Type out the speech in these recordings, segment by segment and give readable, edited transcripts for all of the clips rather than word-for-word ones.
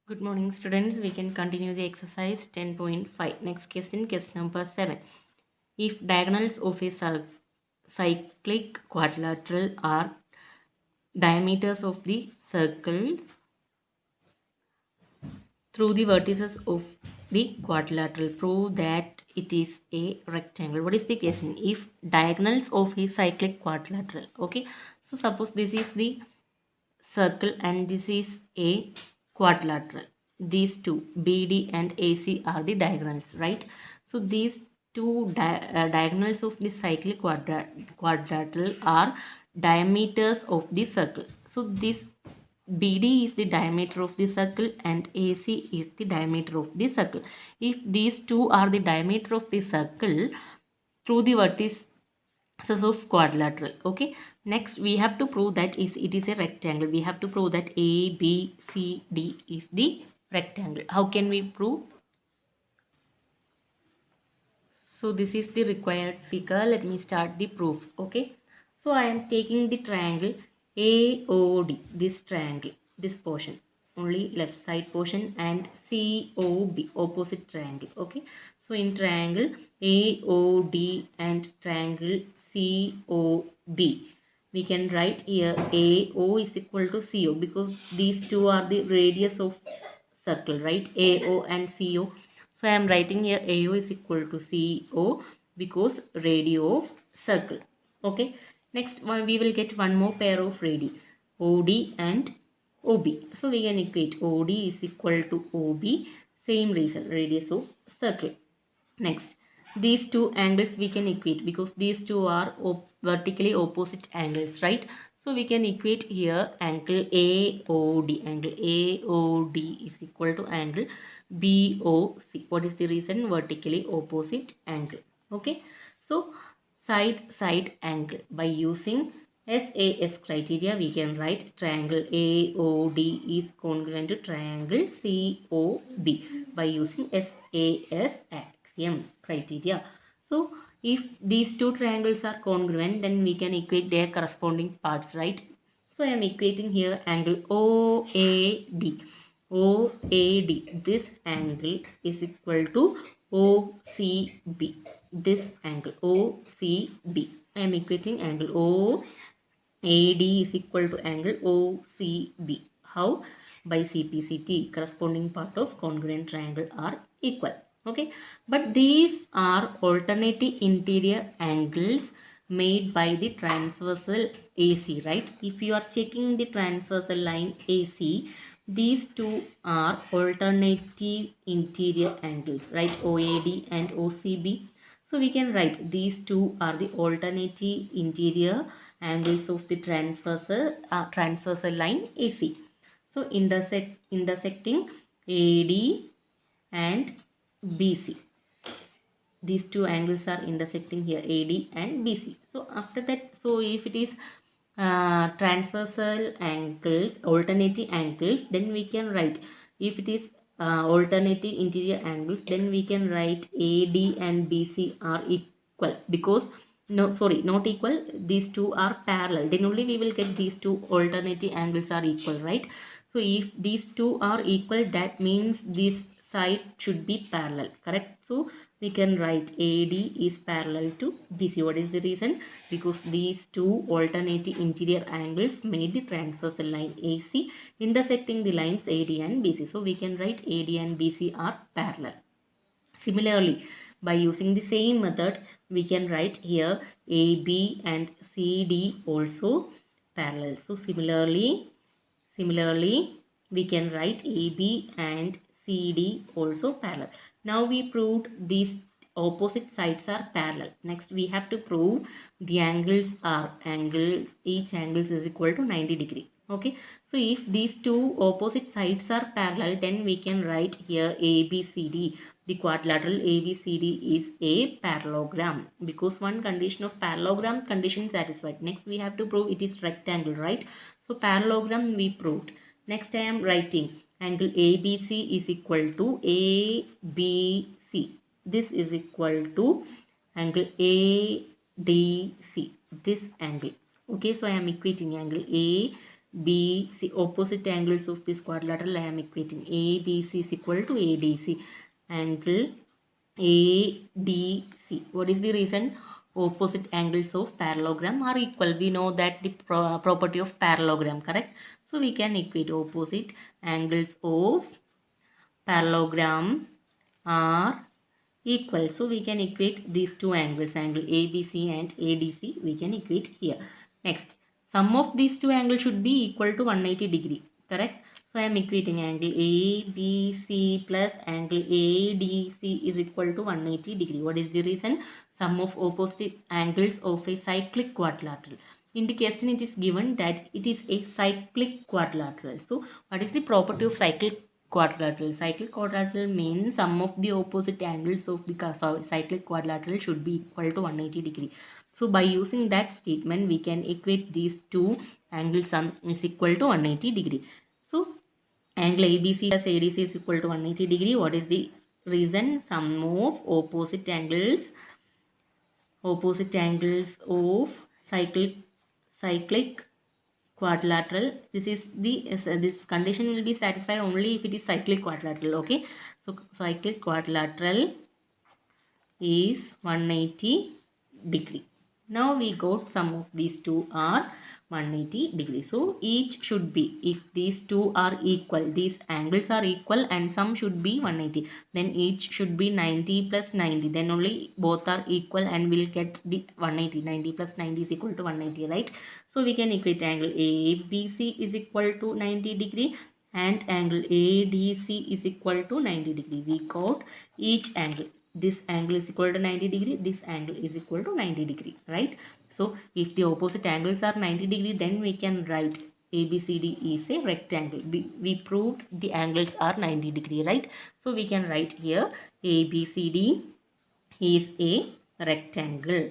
Good morning, students. We can continue the exercise 10.5. Next question number 7. If diagonals of a cyclic quadrilateral are diameters of the circles through the vertices of the quadrilateral, prove that it is a rectangle. What is the question? If diagonals of a cyclic quadrilateral, okay. So suppose this is the circle and this is a quadrilateral. These two BD and AC are the diagonals, right? So these two diagonals of the cyclic quadrilateral are diameters of the circle. So this BD is the diameter of the circle and AC is the diameter of the circle. If these two are the diameter of the circle through the vertices of quadrilateral, okay. Next we have to prove that it is a rectangle. We have to prove that ABCD is the rectangle. How can we prove? So this is the required figure. Let me start the proof, okay. So I am taking the triangle AOD, this triangle, this portion, only left side portion, and COB, opposite triangle, okay. So in triangle AOD and triangle COB, we can write here AO is equal to CO because these two are the radius of circle, right? AO and CO. So I am writing here AO is equal to CO because radio of circle. Okay. Next one we will get one more pair of radii, OD and OB. So we can equate OD is equal to OB. Same reason, radius of circle. Next, these two angles we can equate because these two are vertically opposite angles, right? So we can equate here angle AOD. Angle AOD is equal to angle BOC. What is the reason? Vertically opposite angle. Okay. So side angle. By using SAS criteria, we can write triangle AOD is congruent to triangle COB by using SAS axiom criteria. So if these two triangles are congruent, then we can equate their corresponding parts, right? So I am equating here angle OAD. OAD, this angle is equal to OCB. This angle OCB. I am equating angle OAD is equal to angle OCB. How? By CPCT, corresponding part of congruent triangle are equal. Okay, but these are alternative interior angles made by the transversal AC, right? If you are checking the transversal line AC, these two are alternative interior angles, right? OAD and OCB. So we can write these two are the alternative interior angles of the transversal line AC. So intersecting AD and BC. These two angles are intersecting here, AD and BC. So after that, so if it is transversal angles, alternative angles, then we can write, if it is alternative interior angles, then we can write AD and BC are equal because not equal, these two are parallel, then only we will get these two alternative angles are equal, right? So if these two are equal, that means this side should be parallel, correct? So we can write AD is parallel to BC. What is the reason? Because these two alternative interior angles made the transversal line AC intersecting the lines AD and BC. So we can write AD and BC are parallel. Similarly, by using the same method, we can write here AB and CD also parallel. So similarly, we can write AB and CD also parallel. Now we proved these opposite sides are parallel. Next we have to prove the each angles is equal to 90 degree. Okay. So if these two opposite sides are parallel, then we can write here ABCD. The quadrilateral ABCD is a parallelogram because one condition of parallelogram condition satisfied. Next we have to prove it is rectangle, right? So parallelogram we proved. Next I am writing angle ABC is equal to ABC. This is equal to angle ADC. This angle. Okay, so I am equating angle ABC, opposite angles of this quadrilateral I am equating. ABC is equal to ADC. Angle ADC. What is the reason? Opposite angles of parallelogram are equal. We know that the property of parallelogram, correct? So we can equate opposite angles of parallelogram are equal. So we can equate these two angles, angle ABC and ADC, we can equate here. Next, sum of these two angles should be equal to 180 degree, correct? So I am equating angle ABC plus angle ADC is equal to 180 degree. What is the reason? Sum of opposite angles of a cyclic quadrilateral. In the question it is given that it is a cyclic quadrilateral. So what is the property of cyclic quadrilateral? Cyclic quadrilateral means sum of the opposite angles of the cyclic quadrilateral should be equal to 180 degree. So by using that statement we can equate these two angles sum is equal to 180 degree. So angle ABC plus ADC is equal to 180 degree. What is the reason? Sum of opposite angles of cyclic quadrilateral. This is the this condition will be satisfied only if it is cyclic quadrilateral. Okay, so cyclic quadrilateral is 180 degree. Now we got sum of these two are 180 degree. So each should be, if these two are equal, these angles are equal and sum should be 180, then each should be 90 plus 90, then only both are equal and we'll get the 180. 90 plus 90 is equal to 180, right? So we can equate angle ABC is equal to 90 degree and angle ADC is equal to 90 degree. We got each angle. This angle is equal to 90 degree, this angle is equal to 90 degree, right? So if the opposite angles are 90 degree, then we can write ABCD is a rectangle. We proved the angles are 90 degree, right? So we can write here ABCD is a rectangle.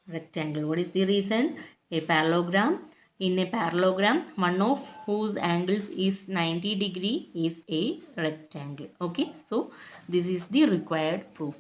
What is the reason? A parallelogram. In a parallelogram, one of whose angles is 90 degree is a rectangle. Okay, so this is the required proof.